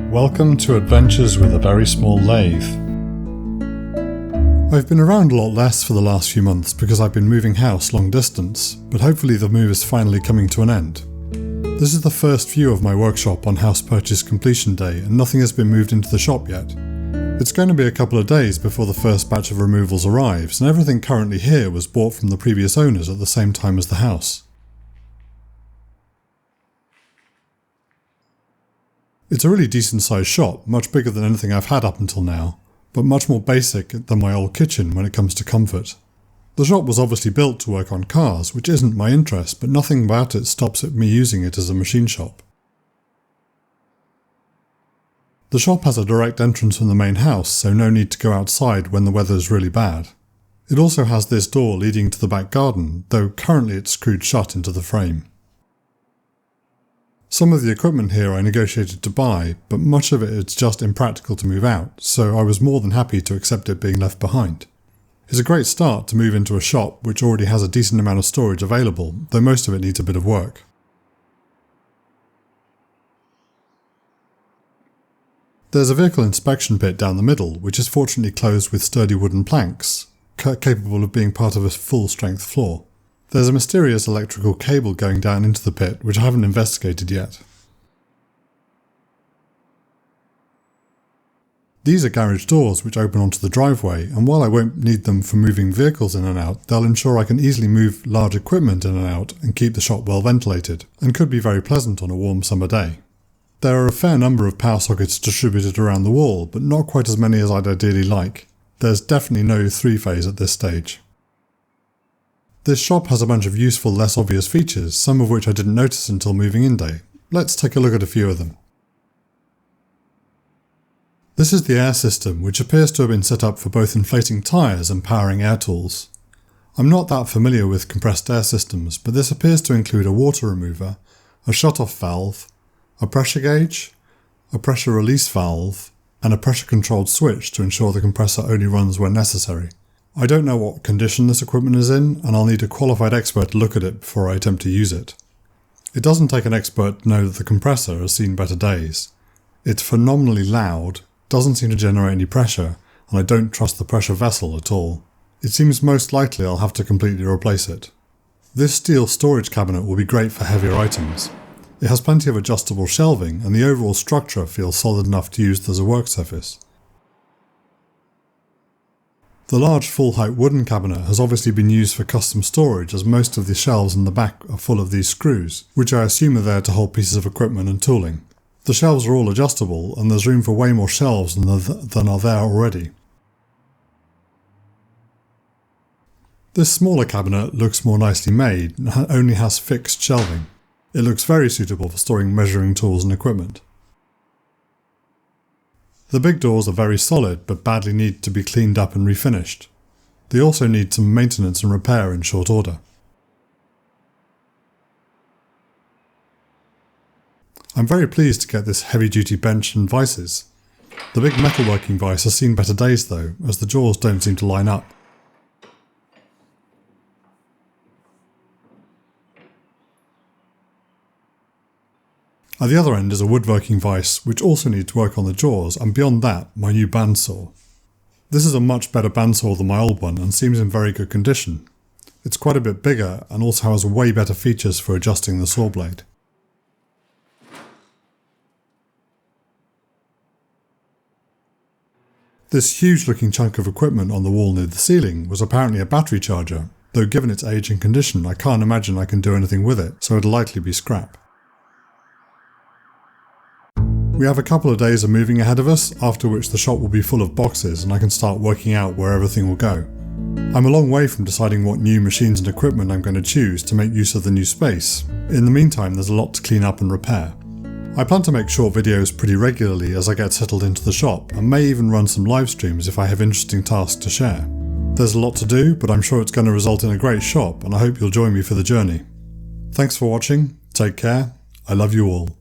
Welcome to Adventures with a Very Small Lathe. I've been around a lot less for the last few months because I've been moving house long distance, but hopefully the move is finally coming to an end. This is the first view of my workshop on house purchase completion day and nothing has been moved into the shop yet. It's going to be a couple of days before the first batch of removals arrives, and everything currently here was bought from the previous owners at the same time as the house. It's a really decent sized shop, much bigger than anything I've had up until now, but much more basic than my old kitchen when it comes to comfort. The shop was obviously built to work on cars, which isn't my interest, but nothing about it stops me using it as a machine shop. The shop has a direct entrance from the main house, so no need to go outside when the weather is really bad. It also has this door leading to the back garden, though currently it's screwed shut into the frame. Some of the equipment here I negotiated to buy, but much of it is just impractical to move out, so I was more than happy to accept it being left behind. It's a great start to move into a shop which already has a decent amount of storage available, though most of it needs a bit of work. There's a vehicle inspection pit down the middle, which is fortunately closed with sturdy wooden planks, capable of being part of a full-strength floor. There's a mysterious electrical cable going down into the pit, which I haven't investigated yet. These are garage doors which open onto the driveway, and while I won't need them for moving vehicles in and out, they'll ensure I can easily move large equipment in and out and keep the shop well ventilated, and could be very pleasant on a warm summer day. There are a fair number of power sockets distributed around the wall, but not quite as many as I'd ideally like. There's definitely no three-phase at this stage. This shop has a bunch of useful, less obvious features, some of which I didn't notice until moving in day. Let's take a look at a few of them. This is the air system, which appears to have been set up for both inflating tyres and powering air tools. I'm not that familiar with compressed air systems, but this appears to include a water remover, a shut-off valve, a pressure gauge, a pressure release valve, and a pressure-controlled switch to ensure the compressor only runs when necessary. I don't know what condition this equipment is in, and I'll need a qualified expert to look at it before I attempt to use it. It doesn't take an expert to know that the compressor has seen better days. It's phenomenally loud, doesn't seem to generate any pressure, and I don't trust the pressure vessel at all. It seems most likely I'll have to completely replace it. This steel storage cabinet will be great for heavier items. It has plenty of adjustable shelving, and the overall structure feels solid enough to use as a work surface. The large full-height wooden cabinet has obviously been used for custom storage, as most of the shelves in the back are full of these screws, which I assume are there to hold pieces of equipment and tooling. The shelves are all adjustable, and there's room for way more shelves than are there already. This smaller cabinet looks more nicely made and only has fixed shelving. It looks very suitable for storing measuring tools and equipment. The big doors are very solid but badly need to be cleaned up and refinished. They also need some maintenance and repair in short order. I'm very pleased to get this heavy-duty bench and vices. The big metalworking vice has seen better days though, as the jaws don't seem to line up. At the other end is a woodworking vice, which also needs work on the jaws, and beyond that, my new bandsaw. This is a much better bandsaw than my old one and seems in very good condition. It's quite a bit bigger and also has way better features for adjusting the saw blade. This huge looking chunk of equipment on the wall near the ceiling was apparently a battery charger, though given its age and condition I can't imagine I can do anything with it, so it'll likely be scrap. We have a couple of days of moving ahead of us, after which the shop will be full of boxes and I can start working out where everything will go. I'm a long way from deciding what new machines and equipment I'm going to choose to make use of the new space. In the meantime, there's a lot to clean up and repair. I plan to make short videos pretty regularly as I get settled into the shop, and may even run some live streams if I have interesting tasks to share. There's a lot to do, but I'm sure it's going to result in a great shop, and I hope you'll join me for the journey. Thanks for watching, take care, I love you all.